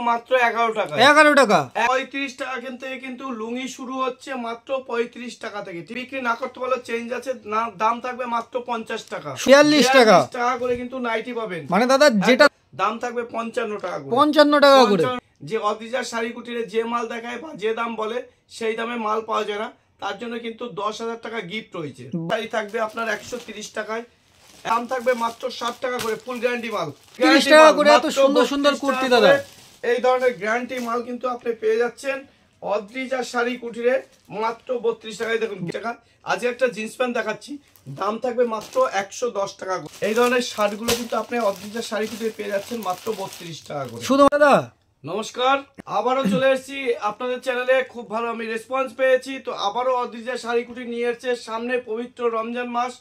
মাত্র 11 টাকা। 11 টাকা। 35 টাকা থেকে কিন্তু লুঙ্গি শুরু হচ্ছে মাত্র 35 টাকা থেকে। বিক্রি না করতে পারলে চেঞ্জ আছে, দাম থাকবে মাত্র 50 টাকা। 46 টাকা করে কিন্তু নাইটি পাবেন। মানে দাদা যেটা দাম থাকবে 55 টাকা করে। 55 টাকা করে। যে অদ্রিজার শাড়ি কুটিরে যে মাল দেখায় বা যে দাম বলে সেই দামে মাল পাওয়া যায় না, তার জন্য কিন্তু 10,000 টাকা গিফট রয়েছে। শাড়ি থাকবে আপনার 130 টাকায়, দাম থাকবে মাত্র 60 টাকা করে। ফুল গ্যারান্টি মাল 30 টাকা করে। এত সুন্দর সুন্দর কুর্তি দাদা, এই ধরনের গ্যারান্টি মাল কিন্তু আপনি পেয়ে যাচ্ছেন অদ্রিজার শাড়ি কুটিরে মাত্র 32 টাকায়। দেখুন টাকা। আজকে একটা জিন্স প্যান্ট দেখাচ্ছি, দাম থাকবে মাত্র 110 টাকা করে। এই ধরনের শার্টগুলো কিন্তু আপনি অদ্রিজার শাড়ি কুটিরে পেয়ে যাচ্ছেন মাত্র 32 টাকা করে। শুধু দাদা নমস্কার, আবারও চলে এসেছি আপনাদের চ্যানেলে। খুব ভালো আমি রেসপন্স পেয়েছি, তো আবারও অদ্রিজার শাড়ি কুটি নিয়ে এসেছে। সামনে পবিত্র রমজান মাস,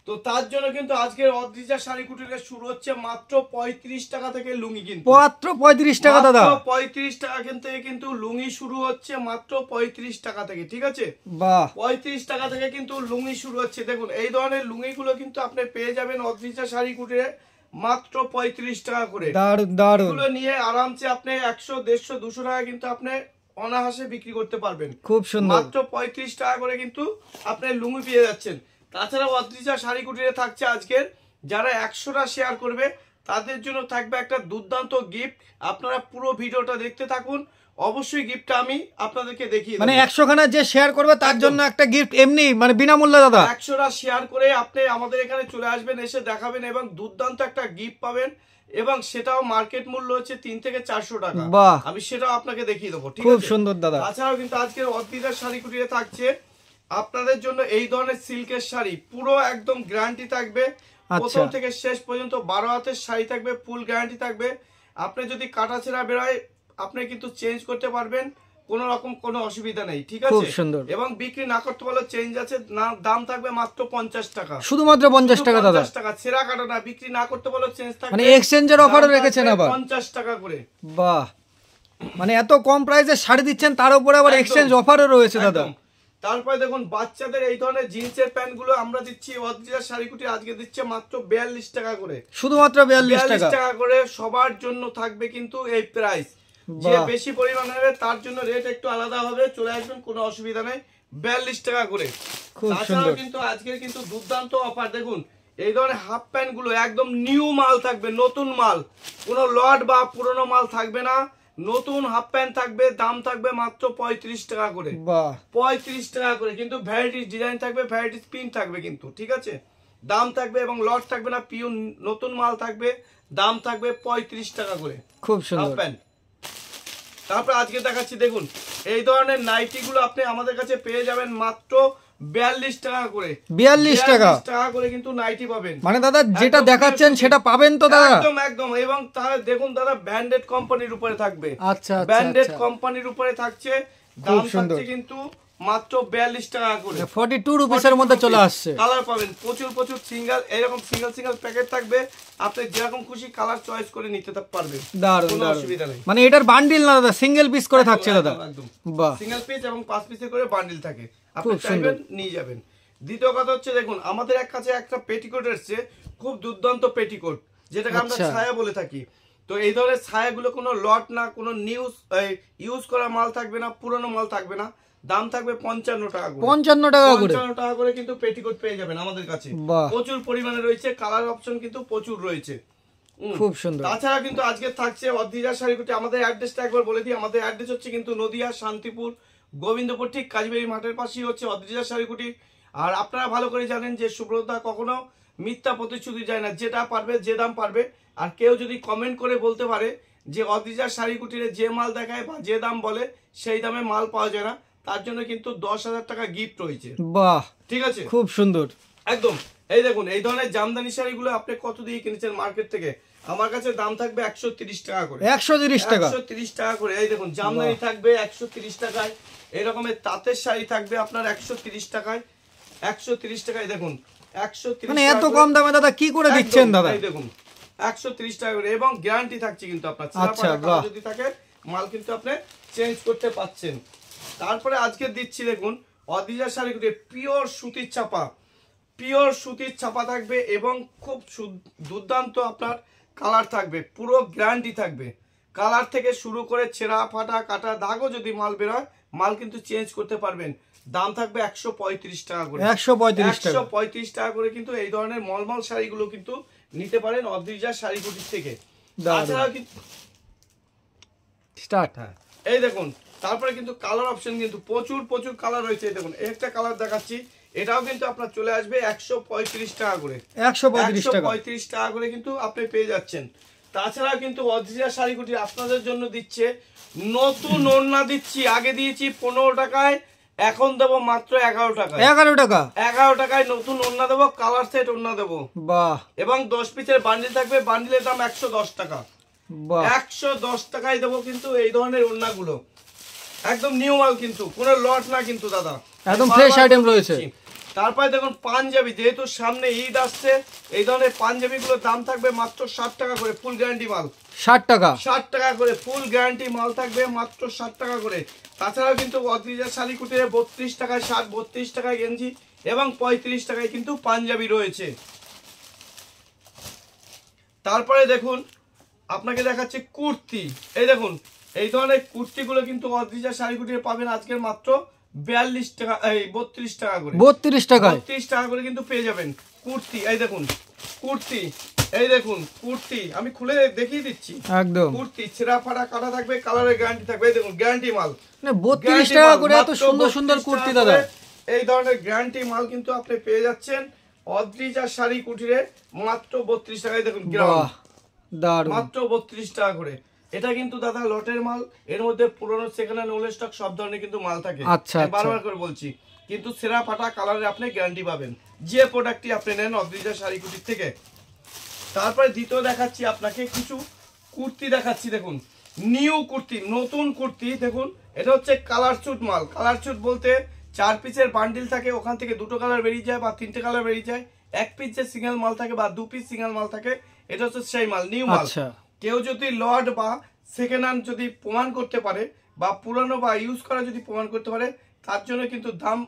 তো তার জন্য কিন্তু আজকের অদ্রিজার শাড়ি কুটিরে শুরু হচ্ছে মাত্র 35 টাকা থেকে লুঙ্গি। কিন্তু মাত্র 35 টাকা দাদা। 35 টাকা থেকে কিন্তু লুঙ্গি শুরু হচ্ছে মাত্র 35 টাকা থেকে। ঠিক আছে, বাহ, 35 টাকা থেকে কিন্তু লুঙ্গি শুরু হচ্ছে। দেখুন এই ধরনের লুঙ্গিগুলো কিন্তু আপনি পেয়ে যাবেন অদ্রিজার শাড়ি কুটিরে মাত্র 35 টাকা করে। দারুন দারুন। এগুলো নিয়ে আরামসে আপনি 100, 150, 200 টাকা কিন্তু আপনি অনায়াসে বিক্রি করতে পারবেন। খুব সুন্দর। মাত্র 35 টাকা করে কিন্তু আপনি লুঙ্গি পেয়ে যাচ্ছেন। তাছাড়াও অদ্রিজা শাড়ি কুটিরে থাকছে আজকের যারা 100টা শেয়ার করবে তাদের জন্য থাকবে একটা দুর্দান্ত গিফট। আপনারা পুরো ভিডিওটা দেখতে থাকুন, অবশ্যই গিফটটা আমি আপনাদেরকে দেখিয়ে দেব। মানে 100 খানা যে শেয়ার করবে তার জন্য একটা গিফট এমনি, মানে বিনামূল্যে দাদা। 100টা শেয়ার করে আপনি আমাদের এখানে চলে আসবেন, এসে দেখাবেন এবং দুর্দান্ত একটা গিফট পাবেন, এবং সেটাও মার্কেট মূল্য হচ্ছে 3 থেকে 400 টাকা। বাহ, আমি সেটাও আপনাকে দেখিয়ে দেবো। ঠিক আছে, খুব সুন্দর দাদা। তাছাড়াও কিন্তু আজকের অদ্রিজার শাড়ি কুটিরে থাকছে আপনাদের জন্য এই ধরনের সিল্কের শাড়ি, পুরো একদম গ্যারান্টি থাকবে। প্রথম থেকে শেষ পর্যন্ত 12 হাতের শাড়ি থাকবে, ফুল গ্যারান্টি থাকবে। আপনি যদি কাটাছেঁড়া বেরোয় আপনি কিন্তু চেঞ্জ করতে পারবেন, কোনো রকম কোনো অসুবিধা নেই। ঠিক আছে, এবং বিক্রি না করতে পারলে চেঞ্জ আছে, দাম থাকবে মাত্র 50 টাকা। শুধুমাত্র 50 টাকা দাদা। 50 টাকা ছেঁড়া কাটা না, বিক্রি না করতে পারলে চেঞ্জ থাকবে। মানে এক্সচেঞ্জের অফারও রেখেছেন আবার 50 টাকা করে। বাহ, মানে এত কম প্রাইসে শাড়ি দিচ্ছেন, তার উপরে আবার এক্সচেঞ্জ অফারও রয়েছে দাদা। তারপরে দেখুন বাচ্চাদের এই ধরনের জিন্সের প্যান্ট গুলো আমরা দিচ্ছি অদ্রিজার শাড়ি কুটি আজকে দিচ্ছে মাত্র 42 টাকা করে। শুধুমাত্র 42 টাকা করে। সবার জন্য থাকবে কিন্তু এই প্রাইস। যে বেশি পরিমাণ হবে তার জন্য রেট একটু আলাদা হবে, চলে আসবেন, কোনো অসুবিধা নেই। 42 টাকা করে। তাছাড়াও কিন্তু আজকের কিন্তু দুর্দান্ত অফার। দেখুন এই ধরনের হাফ প্যান্ট গুলো একদম নিউ মাল থাকবে, নতুন মাল, কোনো লট বা পুরনো মাল থাকবে না। নতুন হাফ প্যান্ট থাকবে, দাম থাকবে মাত্র 35 টাকা করে। 35 টাকা করে কিন্তু ভ্যারাইটিস ডিজাইন থাকবে, ভ্যারাইটিস প্রিন্ট থাকবে কিন্তু। ঠিক আছে, দাম থাকবে এবং লট থাকবে না, পিওর নতুন মাল থাকবে, দাম থাকবে 35 টাকা করে। খুব সুন্দর হাফ প্যান্ট। তারপর আজকে দেখাচ্ছি, দেখুন এই ধরনের নাইটি গুলো আপনি আমাদের কাছে পেয়ে যাবেন মাত্র 42 টাকা করে। 42 টাকা করে কিন্তু নাইটি পাবেন। মানে দাদা যেটা দেখাচ্ছেন সেটা পাবেন তো দাদা? একদম একদম। এবং তাহলে দেখুন দাদা ব্র্যান্ডেড কোম্পানির উপরে থাকবে। আচ্ছা, ব্র্যান্ডেড কোম্পানির উপরে থাকছে, দাম থাকছে কিন্তু মাত্র 42 টাকা করে। 42 রুপিসের মধ্যে চলে আসছে। কালার পাবেন প্রচুর প্রচুর, সিঙ্গেল এরকম সিঙ্গেল প্যাকেট থাকবে, আপনি যেরকম খুশি কালার চয়েস করে নিতে পারবেন, কোনো অসুবিধা নেই। মানে এটার বান্ডিল না দাদা, সিঙ্গেল পিস করে থাকছে দাদা। একদম বাহ, সিঙ্গেল পিস এবং 5 পিসের করে বান্ডিল থাকে, আপনি চাইবেন নিয়ে যাবেন। দ্বিতীয় কথা হচ্ছে, দেখুন আমাদের কাছে একটা পেটিকোট এসেছে, খুব দুর্দান্ত পেটিকোট, যেটাকে আমরা ছায়া বলে থাকি। তো এই ধরনের ছায়াগুলো কোনো লট না, কোনো ইউজ করা মাল থাকবে না, পুরনো মাল থাকবে না, দাম থাকবে 55 টাকা করে। 55 টাকা করে। 55 টাকা করে কিন্তু পেটিকোট পেয়ে যাবেন আমাদের কাছে। প্রচুর পরিমাণে রয়েছে, কালার অপশন কিন্তু প্রচুর রয়েছে, খুব সুন্দর। তাছাড়া কিন্তু আজকে থাকছে অদ্রিজার শাড়ি কুটি। আমাদের অ্যাড্রেসটা একবার বলে দিই। আমাদের অ্যাড্রেস হচ্ছে কিন্তু নদিয়া শান্তিপুর গোবিন্দপুর, ঠিক কাজীবাড়ি মাঠের পাশেই হচ্ছে অদ্রিজার শাড়ি কুটি। আর আপনারা ভালো করে জানেন যে সুব্রতদা কখনো মিথ্যা প্রতিশ্রুতি যায় না, যেটা পারবে যে দাম পারবে। আর কেউ যদি কমেন্ট করে বলতে পারে যে অদ্রিজার শাড়ি কুটিরে যে মাল দেখায় বা যে দাম বলে সেই দামে মাল পাওয়া যায় না, তার জন্য কিন্তু 10,000 টাকা গিফট রয়েছে। বাহ, ঠিক আছে, খুব সুন্দর একদম। এই দেখুন এই ধরনের জামদানি শাড়িগুলো আপনি কত দিয়ে কিনেছেন মার্কেট থেকে, আমার কাছে দাম থাকবে 130 টাকা করে। 130 টাকা, 130 টাকা করে। এই দেখুন জামদানি থাকবে 130 টাকায়, এই রকমের তাঁতের শাড়ি থাকবে আপনার 130 টাকায়। 130 টাকায় দেখুন, 130। মানে এত কম দামে দাদা কি করে দিচ্ছেন দাদা? এই দেখুন 130 টাকা করে, এবং গ্যারান্টি থাকছে কিন্তু আপনার। আচ্ছা, যদি থাকে মাল কিন্তু আপনি চেঞ্জ করতে পাচ্ছেন। তারপরে আজকে দিচ্ছি দেখুন অদ্রিজার শাড়ি কুটি পিওর সুতির ছাপা, পিওর সুতির ছাপা থাকবে এবং খুব দুর্দান্ত আপনার কালার থাকবে, পুরো গ্যারান্টি থাকবে, কালার থেকে শুরু করে ছেঁড়া ফাটা কাটা দাগও যদি মাল বেরোয়, মাল কিন্তু চেঞ্জ করতে পারবেন। দাম থাকবে 135 টাকা করে। 135 টাকা করে কিন্তু এই ধরনের মলমল শাড়িগুলো কিন্তু নিতে পারেন অদ্রিজা শাড়িকুটির থেকে। তাছাড়াও কিন্তু স্টার্ট, হ্যাঁ এই দেখুন, তারপরে কিন্তু কালার অপশন কিন্তু প্রচুর কালার রয়েছে। এই দেখুন একটা কালার দেখাচ্ছি, এটাও কিন্তু আপনার চলে আসবে 135 টাকা করে। 135 টাকা করে কিন্তু আপনি পেয়ে যাচ্ছেন। তাছাড়া কিন্তু অদ্রিজা শাড়িকুটি আপনাদের জন্য দিচ্ছে নতুন ওড়না দিচ্ছি। আগে দিয়েছি 15 টাকায়, এখন দেবো মাত্র 11 টাকায়। 11 টাকায় নতুন ওড়না দেবো, কালার সেট ওড়না দেবো। বাহ। এবং 10 পিসের বান্ডিল থাকবে, বান্ডিলের দাম 110 টাকা। 110 টাকায় দেবো কিন্তু এই ধরনের ওড়নাগুলো, একদম নিউ মাল কিন্তু, কোনো লট না কিন্তু দাদা, একদম ফ্রেশ আইটেম রয়েছে। তারপরে দেখুন পাঞ্জাবি, যেহেতু সামনে ঈদ আসছে, এই ধরনের পাঞ্জাবিগুলোর দাম থাকবে মাত্র 60 টাকা করে, ফুল গ্যারান্টি মাল। 60 টাকা করে ফুল গ্যারান্টি মাল থাকবে মাত্র 60 টাকা করে। তাছাড়াও কিন্তু অদ্রিজা শাড়িকুটিরে 32 টাকায় শার্ট, 32 টাকায় গেঞ্জি এবং 35 টাকায় কিন্তু পাঞ্জাবি রয়েছে। তারপরে দেখুন আপনাকে দেখাচ্ছে কুর্তি। এই দেখুন এই ধরনের কুর্তিগুলো কিন্তু অদ্রিজা শাড়িকুটিরে পাবেন আজকের মাত্র 42 টাকা, এই 32 টাকা করে। 32 টাকা করে কিন্তু পেয়ে যাবেন কুর্তি। এই দেখুন কুর্তি, এই দেখুন কুর্তি, আমি খুলে দেখিয়ে দিচ্ছি। একদম কুর্তি ছেঁড়া ফাটা কাটা থাকবে, কালারের গ্যারান্টি থাকবে। এই দেখুন গ্যারান্টি মাল, 32 টাকা করে এত সুন্দর সুন্দর কুর্তি দাদা। এই ধরনের গ্যারান্টি মাল কিন্তু আপনি পেয়ে যাচ্ছেন অদ্রিজা শাড়িকুটিরে মাত্র 32 টাকায়। দেখুন মাত্র 32 টাকা করে। এটা কিন্তু দাদা লটের মাল, এর মধ্যে পুরনো সেকেন্ড হ্যান্ড ওল্ড স্টক সব ধরনের কিন্তু মাল থাকে। বারবার করে বলছি, কিন্তু ছেঁড়া ফাটা কালারে আপনি গ্যারান্টি পাবেন যে প্রোডাক্টটি আপনি নেন অদ্রিজা শাড়িকুটির থেকে। তারপরে দ্বিতীয় দেখাচ্ছি আপনাকে কিছু কুর্তি দেখাচ্ছি। দেখুন নিউ কুর্তি, নতুন কুর্তি। দেখুন এটা হচ্ছে কালার স্যুট মাল। কালার স্যুট বলতে 4 পিসের বান্ডিল থাকে, ওখান থেকে 2টো কালার বেরিয়ে যায় বা 3টে কালার বেরিয়ে যায়। 1 পিস যে সিঙ্গেল মাল থাকে বা 2 পিস সিঙ্গেল মাল থাকে, এটা হচ্ছে সেই মাল, নিউ মাল। কেউ যদি লট বা সেকেন্ড হ্যান্ড যদি প্রমাণ করতে পারে বা পুরানো বা ইউজ করা যদি প্রমাণ করতে পারে, তার জন্য কিন্তু দাম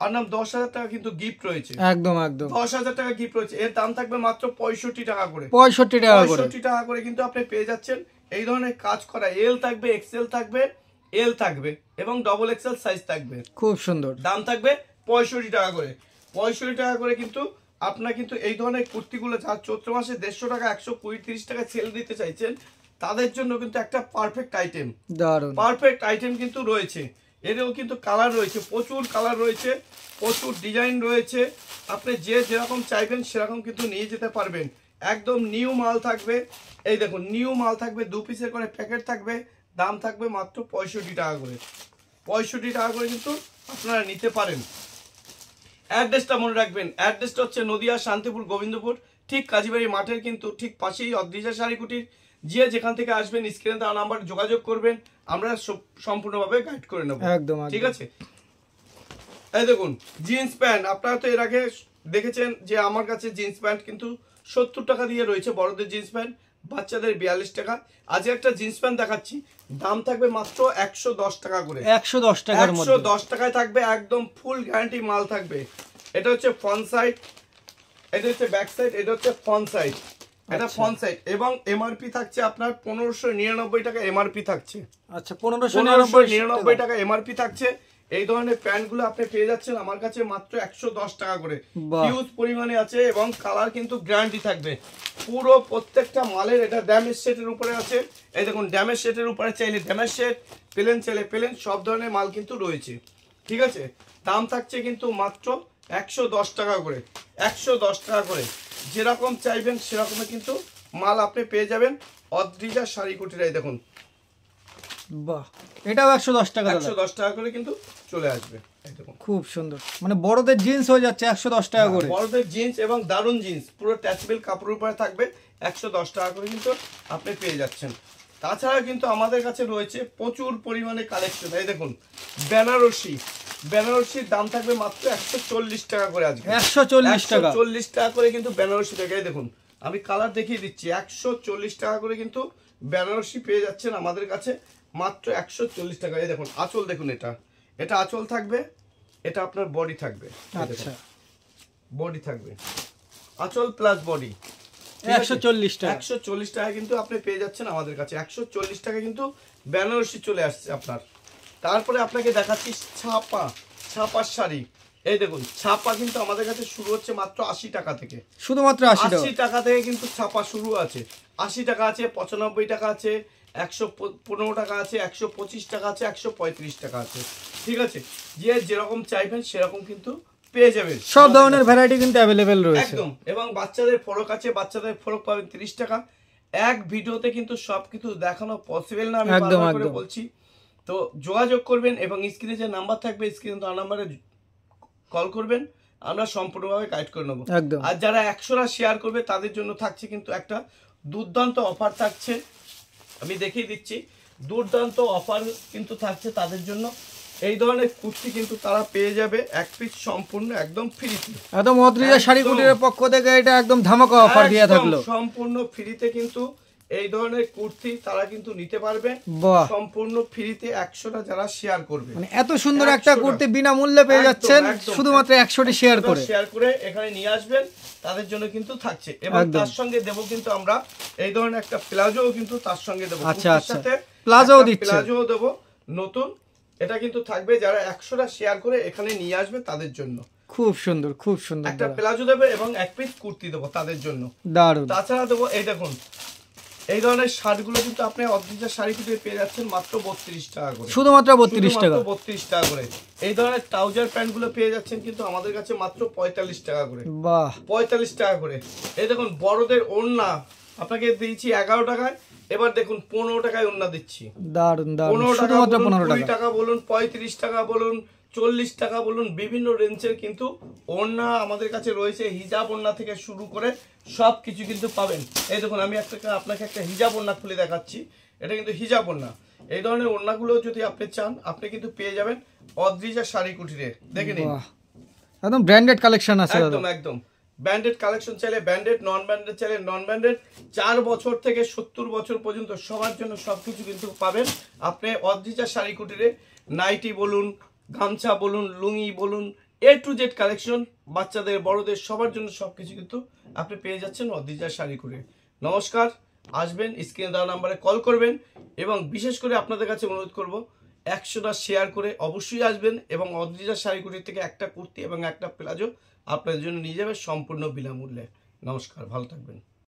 আর নাম 10,000 টাকা কিন্তু গিফট রয়েছে। একদম 10,000 টাকা গিফট রয়েছে। এর দাম থাকবে মাত্র 65 টাকা করে। 65 টাকা করে কিন্তু আপনি পেয়ে যাচ্ছেন এই ধরনের কাজ করা। এল থাকবে, এক্সেল থাকবে, এল থাকবে এবং ডবল এক্সেল সাইজ থাকবে। খুব সুন্দর। দাম থাকবে 65 টাকা করে। 65 টাকা করে কিন্তু আপনার কিন্তু এই ধরনের কুর্তিগুলো যা চৈত্র মাসে 150 টাকা 120-130 টাকা সেল দিতে চাইছেন, তাদের জন্য কিন্তু একটা পারফেক্ট আইটেম, পারফেক্ট আইটেম কিন্তু রয়েছে। এরও কিন্তু কালার রয়েছে, প্রচুর কালার রয়েছে, প্রচুর ডিজাইন রয়েছে। আপনি যে যেরকম চাইবেন সেরকম কিন্তু নিয়ে যেতে পারবেন। একদম নিউ মাল থাকবে। এই দেখুন নিউ মাল থাকবে, 2 পিসের করে প্যাকেট থাকবে। দাম থাকবে মাত্র 65 টাকা করে। 65 টাকা করে কিন্তু আপনারা নিতে পারেন। অ্যাড্রেসটা মনে রাখবেন, অ্যাড্রেসটা হচ্ছে নদিয়া শান্তিপুর গোবিন্দপুর, ঠিক কাজীবাড়ি মাঠের কিন্তু ঠিক পাশেই অদ্রিজা শাড়িকুটির। যে যেখান থেকে আসবেন স্ক্রিনে দেওয়া নাম্বার যোগাযোগ করবেন, আমরা সম্পূর্ণভাবে গাইড করে নেব। একদম ঠিক আছে। এই দেখুন জিন্স প্যান্ট, আপনারা তো এর আগে দেখেছেন যে আমার কাছে জিন্স প্যান্ট কিন্তু 70 টাকা দিয়ে রয়েছে, বড়দের জিন্স প্যান্ট, বাচ্চাদের 42 টাকা। আজ একটা জিন্স প্যান্ট দেখাচ্ছি, দাম থাকবে মাত্র 110 টাকা করে। 110 টাকার মধ্যে 110 টাকায় থাকবে, একদম ফুল গ্যারান্টি মাল থাকবে। এটা হচ্ছে ফ্রন্ট সাইড, এটা হচ্ছে ব্যাক সাইড, এটা হচ্ছে ফ্রন্ট সাইড, এটা ফ্রন্ট সাইড। এবং এমআরপি থাকছে আপনার 1599 টাকা এমআরপি থাকছে। আচ্ছা 1599 টাকা এমআরপি থাকছে। এই ধরনের প্যান্টগুলো আপনি পেয়ে যাচ্ছেন আমার কাছে মাত্র 110 টাকা করে। হিউজ পরিমাণে আছে এবং কালার কিন্তু গ্যারান্টি থাকবে পুরো প্রত্যেকটা মালের। এটা ড্যামেজ সেটের উপরে আছে। এই দেখুন ড্যামেজ সেটের উপরে চাইলে ড্যামেজ সেট, প্লেন চাইলে প্লেন, সব ধরনের মাল কিন্তু রয়েছে। ঠিক আছে। দাম থাকছে কিন্তু মাত্র 110 টাকা করে। 110 টাকা করে যেরকম চাইবেন সেরকমই কিন্তু মাল আপনি পেয়ে যাবেন অদ্রিজা শাড়িকুটির। এই দেখুন বাহ, এটাও 110 টাকা, 110 টাকা করে কিন্তু চলে আসবে। খুব সুন্দর, মানে বড়দের জিন্স হয়ে যাচ্ছে 110 টাকা করে। বড়দের জিন্স এবং দারুন জিন্স পুরো ট্যাচেবল কাপড়ের উপরে থাকবে, 110 টাকা করে কিন্তু আপনি পেয়ে যাচ্ছেন। তাছাড়া কিন্তু আমাদের কাছে রয়েছে প্রচুর পরিমাণে কালেকশন। এই দেখুন বেনারসি, বেনারসির দাম থাকবে মাত্র 140 টাকা করে। আজকে 140 টাকা করে কিন্তু বেনারসি থেকে। এই দেখুন আমি কালার দেখিয়ে দিচ্ছি, 140 টাকা করে কিন্তু বেনারসি পেয়ে যাচ্ছেন আমাদের কাছে মাত্র 140 টাকা। এই দেখুন আঁচল দেখুন, এটা এটা আঁচল থাকবে, এটা আপনার বডি থাকবে। আচ্ছা বডি থাকবে, আঁচল প্লাস বডি। 140 টাকা। 140 টাকা কিন্তু আপনি পেয়ে যাচ্ছেন আমাদের কাছে। 140 টাকা কিন্তু বেনারসি চলে আসছে আপনার। তারপরে আপনাকে দেখাচ্ছি ছাপার শাড়ি। এই দেখুন, ছাপা কিন্তু আমাদের কাছে শুরু হচ্ছে মাত্র 80 টাকা থেকে। শুধুমাত্র 80 টাকা থেকে কিন্তু ছাপা শুরু আছে। 80 টাকা আছে, 95 টাকা আছে, 115 টাকা আছে, 125 টাকা আছে, 135 টাকা আছে। ঠিক আছে, যে যেরকম চাইবেন সেরকম কিন্তু পেয়ে যাবেন। সব ধরনের ভ্যারাইটি কিন্তু অ্যাভেলেবেল রয়েছে একদম। এবং বাচ্চাদের ফরক আছে, বাচ্চাদের ফরক পাবেন 30 টাকা। এক ভিডিওতে কিন্তু সবকিছু দেখানো পসিবল না, আমি বারবার করে বলছি। তো যোগাযোগ করবেন এবং স্ক্রিনে যে নাম্বার থাকবে, স্ক্রিনে তার নাম্বারে কল করবেন, আমরা সম্পূর্ণভাবে গাইড করে নেবো। আর যারা 100টা শেয়ার করবে তাদের জন্য থাকছে কিন্তু একটা দুর্দান্ত অফার থাকছে, আমি দেখিয়ে দিচ্ছি। দুর্দান্ত অফার কিন্তু থাকছে তাদের জন্য। এই ধরনের কুর্তি কিন্তু তারা পেয়ে যাবে এক পিস সম্পূর্ণ একদম ফ্রিতে। একদম অদ্রিজা শাড়ি কুটিরের পক্ষ থেকে এটা একদম ধামাকা অফার দিয়ে থাকলো। সম্পূর্ণ ফ্রিতে কিন্তু এই ধরনের কুর্তি তারা কিন্তু নিতে পারবে সম্পূর্ণ ফ্রিতে। 100টা যারা শেয়ার করবে, মানে এত সুন্দর একটা কুর্তি বিনামূল্যে পেয়ে যাচ্ছেন শুধুমাত্র 100টি শেয়ার করে এখানে নিয়ে আসবেন, তাদের জন্য কিন্তু থাকছে। এবং তার সঙ্গে দেবো কিন্তু আমরা এই ধরনের একটা প্লাজোও কিন্তু তার সঙ্গে দেবো। আচ্ছা আচ্ছা, প্লাজোও দিচ্ছি, প্লাজোও দেবো নতুন। এটা কিন্তু থাকবে যারা 100টা শেয়ার করে এখানে নিয়ে আসবে তাদের জন্য। খুব সুন্দর, খুব সুন্দর একটা প্লাজো দেবে এবং এক পিস কুর্তি দেবো তাদের জন্য। দারুণ। তাছাড়া দেবো এই দেখুন, এই ধরনের শার্টগুলো কিন্তু আপনি অদ্রিজা শাড়ি কুটিরে পেয়ে যাচ্ছেন মাত্র 32 টাকা করে। শুধুমাত্র 32 টাকা, 32 টাকা করে। এই ধরনের ট্রাউজার প্যান্ট গুলো পেয়ে যাচ্ছেন কিন্তু আমাদের কাছে মাত্র 45 টাকা করে। বাহ, 45 টাকা করে। এই দেখুন বড়দের ওড়না আপনাকে দিয়েছি 11 টাকায়, এবার দেখুন 15 টাকায় ওড়না দিচ্ছি। দারুণ দারুণ, শুধুমাত্র 15 টাকা বলুন, 35 টাকা বলুন, 40 টাকা বলুন, বিভিন্ন রেঞ্জের কিন্তু ওড়না আমাদের কাছে রয়েছে। হিজাব ওড়না থেকে শুরু করে সব কিছু কিন্তু পাবেন। এই দেখুন আমি আপনাকে একটা হিজাব ওড়না খুলে দেখাচ্ছি। এটা কিন্তু হিজাব ওড়না। এই ধরনের ওড়নাগুলো যদি আপনি চান আপনি কিন্তু পেয়ে যাবেন অদ্রিজা শাড়ি কুটিরে। দেখে নিন, একদম ব্র্যান্ডেড কালেকশন আছে। একদম একদম ব্র্যান্ডেড কালেকশন চাইলে ব্র্যান্ডেড, নন ব্র্যান্ডেড চাইলে নন ব্র্যান্ডেড। 4 বছর থেকে 70 বছর পর্যন্ত সবার জন্য সবকিছু কিন্তু পাবেন আপনি অদ্রিজা শাড়ি কুটিরে। নাইটি বলুন, গামছা বলুন, লুঙ্গি বলুন, A to Z কালেকশন, বাচ্চাদের বড়দের সবার জন্য সবকিছু কিন্তু আপনি পেয়ে যাচ্ছেন অদ্রিজা শাড়ি কুটিরে। নমস্কার, আসবেন, স্ক্রিনে দেওয়া নাম্বারে কল করবেন এবং বিশেষ করে আপনাদের কাছে অনুরোধ করব 100টা শেয়ার করে অবশ্যই আসবেন এবং অদ্রিজা শাড়ি কুটির থেকে একটা কুর্তি এবং একটা প্লাজো আপনাদের জন্য নিয়ে যাবে সম্পূর্ণ বিনামূল্যে। নমস্কার, ভালো থাকবেন।